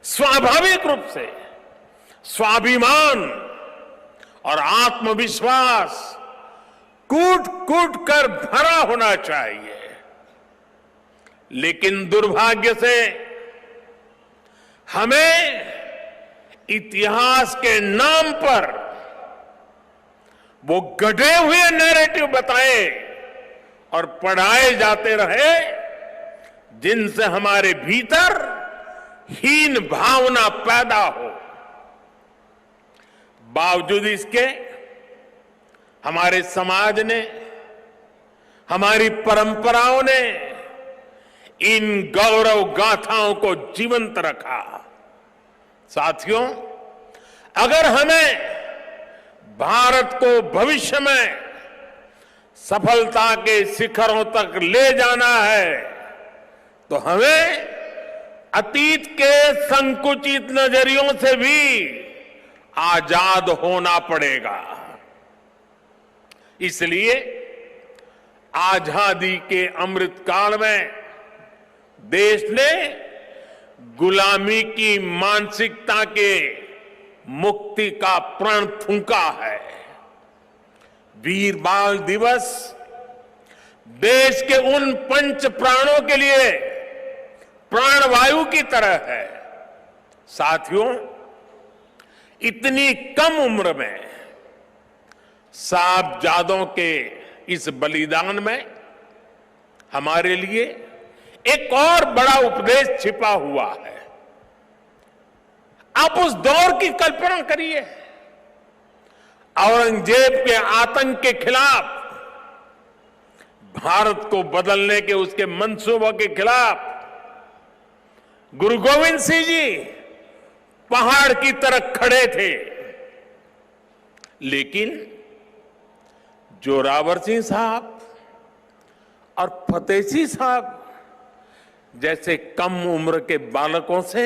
स्वाभाविक रूप से स्वाभिमान और आत्मविश्वास कूट कूट कर भरा होना चाहिए। लेकिन दुर्भाग्य से हमें इतिहास के नाम पर वो गढ़े हुए नैरेटिव बताए और पढ़ाए जाते रहे जिनसे हमारे भीतर हीन भावना पैदा हो। बावजूद इसके हमारे समाज ने, हमारी परंपराओं ने इन गौरव गाथाओं को जीवंत रखा। साथियों, अगर हमें भारत को भविष्य में सफलता के शिखरों तक ले जाना है तो हमें अतीत के संकुचित नजरियों से भी आजाद होना पड़ेगा। इसलिए आजादी के अमृत काल में देश ने गुलामी की मानसिकता के मुक्ति का प्रण फूंका है। वीर बाल दिवस देश के उन पंच प्राणों के लिए प्राणवायु की तरह है। साथियों, इतनी कम उम्र में साहबजादों के इस बलिदान में हमारे लिए एक और बड़ा उपदेश छिपा हुआ है। आप उस दौर की कल्पना करिए, औरंगजेब के आतंक के खिलाफ, भारत को बदलने के उसके मंसूबों के खिलाफ गुरु गोविंद सिंह जी पहाड़ की तरह खड़े थे। लेकिन जोरावर सिंह साहब और फतेह सिंह साहब जैसे कम उम्र के बालकों से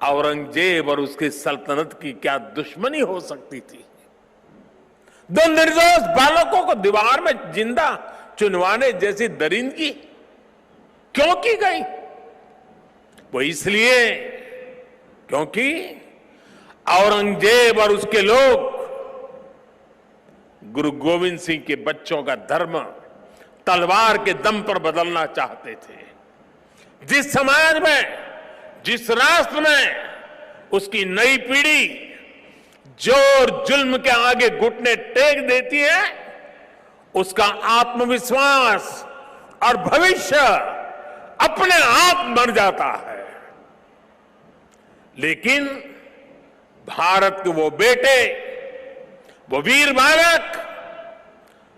औरंगजेब और उसकी सल्तनत की क्या दुश्मनी हो सकती थी। दो निर्दोष बालकों को दीवार में जिंदा चुनवाने जैसी दरिंदगी क्यों की गई? वो इसलिए क्योंकि औरंगजेब और उसके लोग गुरु गोविंद सिंह के बच्चों का धर्म तलवार के दम पर बदलना चाहते थे। जिस समाज में, जिस राष्ट्र में उसकी नई पीढ़ी जोर जुल्म के आगे घुटने टेक देती है, उसका आत्मविश्वास और भविष्य अपने आप मर जाता है। लेकिन भारत के वो बेटे, वो वीर बालक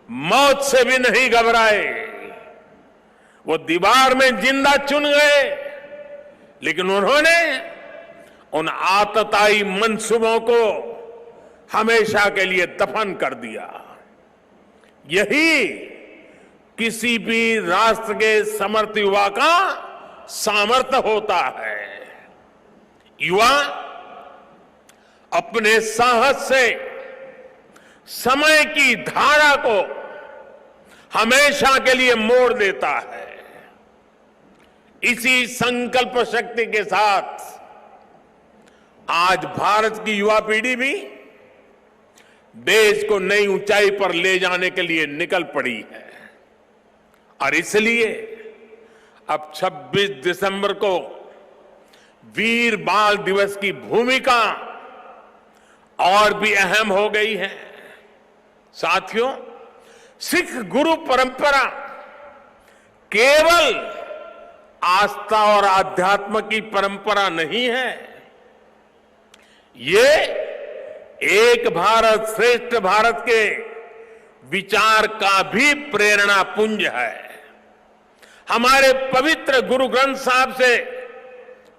मौत से भी नहीं घबराए। वो दीवार में जिंदा चुन गए, लेकिन उन्होंने उन आतताई मंसूबों को हमेशा के लिए दफन कर दिया। यही किसी भी राष्ट्र के समर्थ युवा का सामर्थ्य होता है। युवा अपने साहस से समय की धारा को हमेशा के लिए मोड़ देता है। इसी संकल्प शक्ति के साथ आज भारत की युवा पीढ़ी भी देश को नई ऊंचाई पर ले जाने के लिए निकल पड़ी है। और इसलिए अब 26 दिसंबर को वीर बाल दिवस की भूमिका और भी अहम हो गई है। साथियों, सिख गुरु परंपरा केवल आस्था और आध्यात्म की परंपरा नहीं है, ये एक भारत श्रेष्ठ भारत के विचार का भी प्रेरणा पुंज है। हमारे पवित्र गुरु ग्रंथ साहब से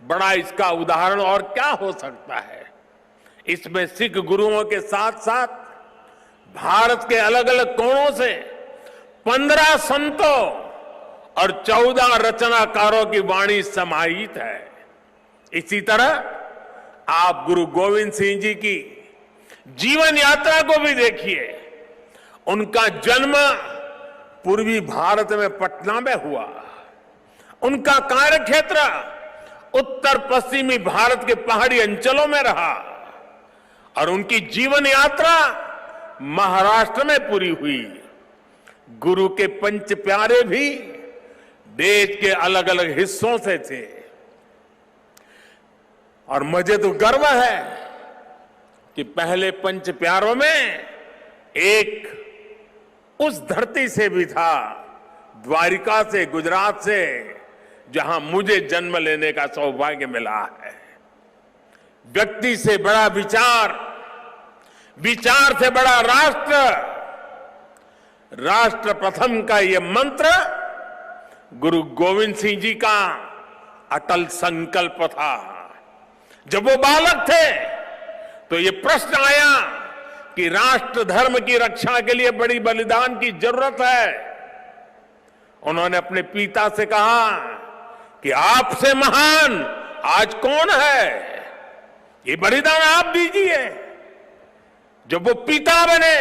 बड़ा इसका उदाहरण और क्या हो सकता है। इसमें सिख गुरुओं के साथ साथ भारत के अलग अलग कोणों से 15 संतों और 14 रचनाकारों की वाणी समाहित है। इसी तरह आप गुरु गोविंद सिंह जी की जीवन यात्रा को भी देखिए। उनका जन्म पूर्वी भारत में पटना में हुआ। उनका कार्यक्षेत्र उत्तर पश्चिमी भारत के पहाड़ी अंचलों में रहा और उनकी जीवन यात्रा महाराष्ट्र में पूरी हुई। गुरु के पंच प्यारे भी देश के अलग अलग हिस्सों से थे और मुझे तो गर्व है कि पहले पंच प्यारों में एक उस धरती से भी था, द्वारिका से, गुजरात से, जहां मुझे जन्म लेने का सौभाग्य मिला है। व्यक्ति से बड़ा विचार, विचार से बड़ा राष्ट्र, राष्ट्र प्रथम का यह मंत्र गुरु गोविंद सिंह जी का अटल संकल्प था। जब वो बालक थे तो ये प्रश्न आया कि राष्ट्र धर्म की रक्षा के लिए बड़ी बलिदान की जरूरत है। उन्होंने अपने पिता से कहा कि आपसे महान आज कौन है, ये बलिदान आप दीजिए। जब वो पिता बने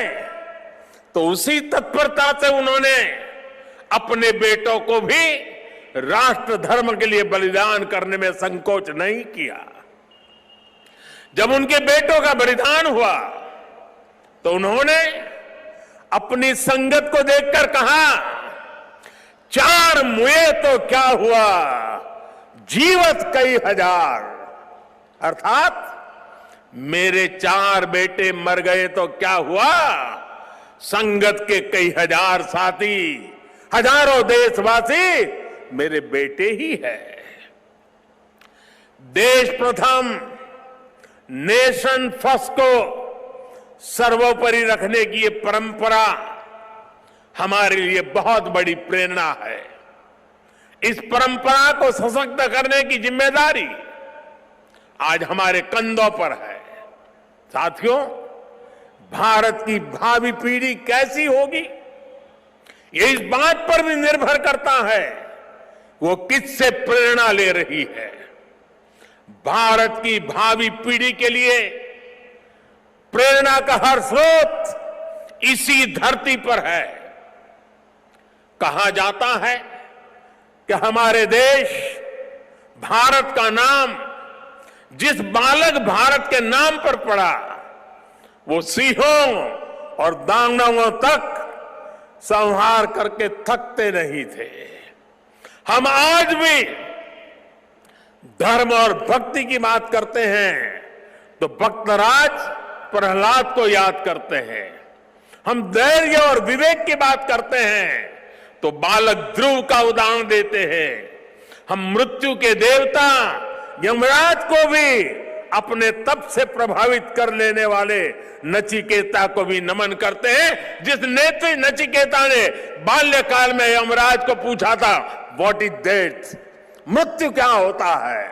तो उसी तत्परता से उन्होंने अपने बेटों को भी राष्ट्र धर्म के लिए बलिदान करने में संकोच नहीं किया। जब उनके बेटों का बलिदान हुआ तो उन्होंने अपनी संगत को देखकर कहा, चार मुए तो क्या हुआ, जीवत कई हजार। अर्थात मेरे चार बेटे मर गए तो क्या हुआ, संगत के कई हजार साथी, हजारों देशवासी मेरे बेटे ही है। देश प्रथम, नेशन फर्स्ट को सर्वोपरि रखने की ये परंपरा हमारे लिए बहुत बड़ी प्रेरणा है। इस परंपरा को सशक्त करने की जिम्मेदारी आज हमारे कंधों पर है। साथियों, भारत की भावी पीढ़ी कैसी होगी, ये इस बात पर भी निर्भर करता है वो किससे प्रेरणा ले रही है। भारत की भावी पीढ़ी के लिए प्रेरणा का हर स्रोत इसी धरती पर है। कहा जाता है कि हमारे देश भारत का नाम जिस बालक भारत के नाम पर पड़ा वो सिंहों और दानवों तक संहार करके थकते नहीं थे। हम आज भी धर्म और भक्ति की बात करते हैं तो भक्तराज प्रहलाद को याद करते हैं। हम धैर्य और विवेक की बात करते हैं तो बालक ध्रुव का उदाहरण देते हैं। हम मृत्यु के देवता यमराज को भी अपने तप से प्रभावित कर लेने वाले नचिकेता को भी नमन करते हैं, जिस नेत्री नचिकेता ने बाल्यकाल में यमराज को पूछा था, व्हाट इज डेथ, मृत्यु क्या होता है।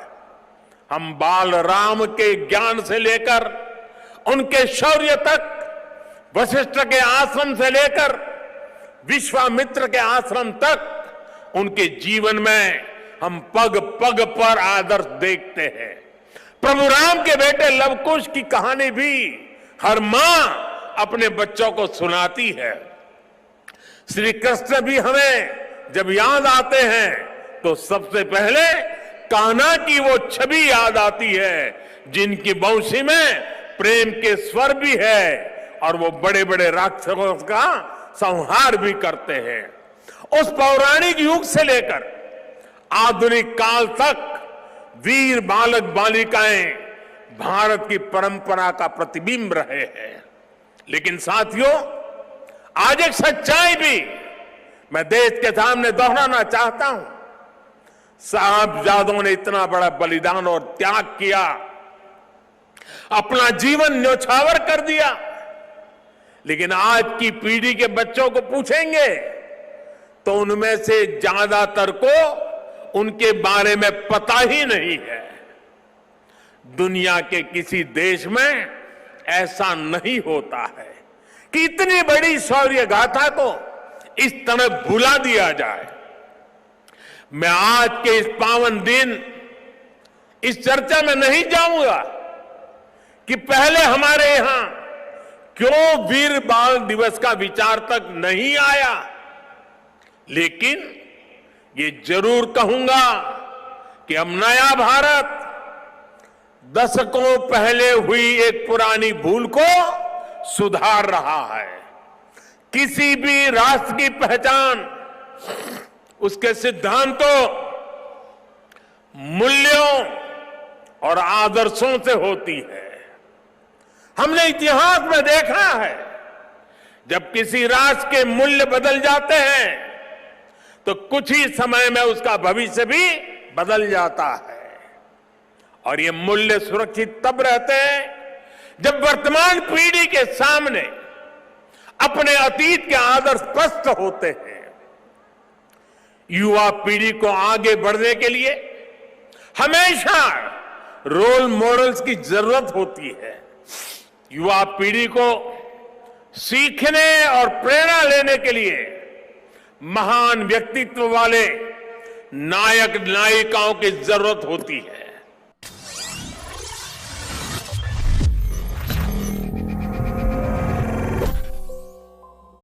हम बाल राम के ज्ञान से लेकर उनके शौर्य तक, वशिष्ठ के आश्रम से लेकर विश्वामित्र के आश्रम तक, उनके जीवन में हम पग पग पर आदर्श देखते हैं। प्रभु राम के बेटे लवकुश की कहानी भी हर मां अपने बच्चों को सुनाती है। श्री कृष्ण भी हमें जब याद आते हैं तो सबसे पहले कान्हा की वो छवि याद आती है जिनकी बंशी में प्रेम के स्वर भी है और वो बड़े बड़े राक्षसों का संहार भी करते हैं। उस पौराणिक युग से लेकर आधुनिक काल तक वीर बालक बालिकाएं भारत की परंपरा का प्रतिबिंब रहे हैं। लेकिन साथियों, आज एक सच्चाई भी मैं देश के सामने दोहराना चाहता हूं। साहबजादों ने इतना बड़ा बलिदान और त्याग किया, अपना जीवन न्यौछावर कर दिया, लेकिन आज की पीढ़ी के बच्चों को पूछेंगे तो उनमें से ज्यादातर को उनके बारे में पता ही नहीं है। दुनिया के किसी देश में ऐसा नहीं होता है कि इतनी बड़ी शौर्य गाथा को इस तरह भुला दिया जाए। मैं आज के इस पावन दिन इस चर्चा में नहीं जाऊंगा कि पहले हमारे यहां क्यों वीर बाल दिवस का विचार तक नहीं आया, लेकिन ये जरूर कहूंगा कि अब नया भारत दशकों पहले हुई एक पुरानी भूल को सुधार रहा है। किसी भी राष्ट्र की पहचान उसके सिद्धांतों, मूल्यों और आदर्शों से होती है। हमने इतिहास में देखा है, जब किसी राष्ट्र के मूल्य बदल जाते हैं तो कुछ ही समय में उसका भविष्य भी बदल जाता है। और ये मूल्य सुरक्षित तब रहते हैं जब वर्तमान पीढ़ी के सामने अपने अतीत के आदर्श स्पष्ट होते हैं। युवा पीढ़ी को आगे बढ़ने के लिए हमेशा रोल मॉडल्स की जरूरत होती है। युवा पीढ़ी को सीखने और प्रेरणा लेने के लिए महान व्यक्तित्व वाले नायक नायिकाओं की जरूरत होती है।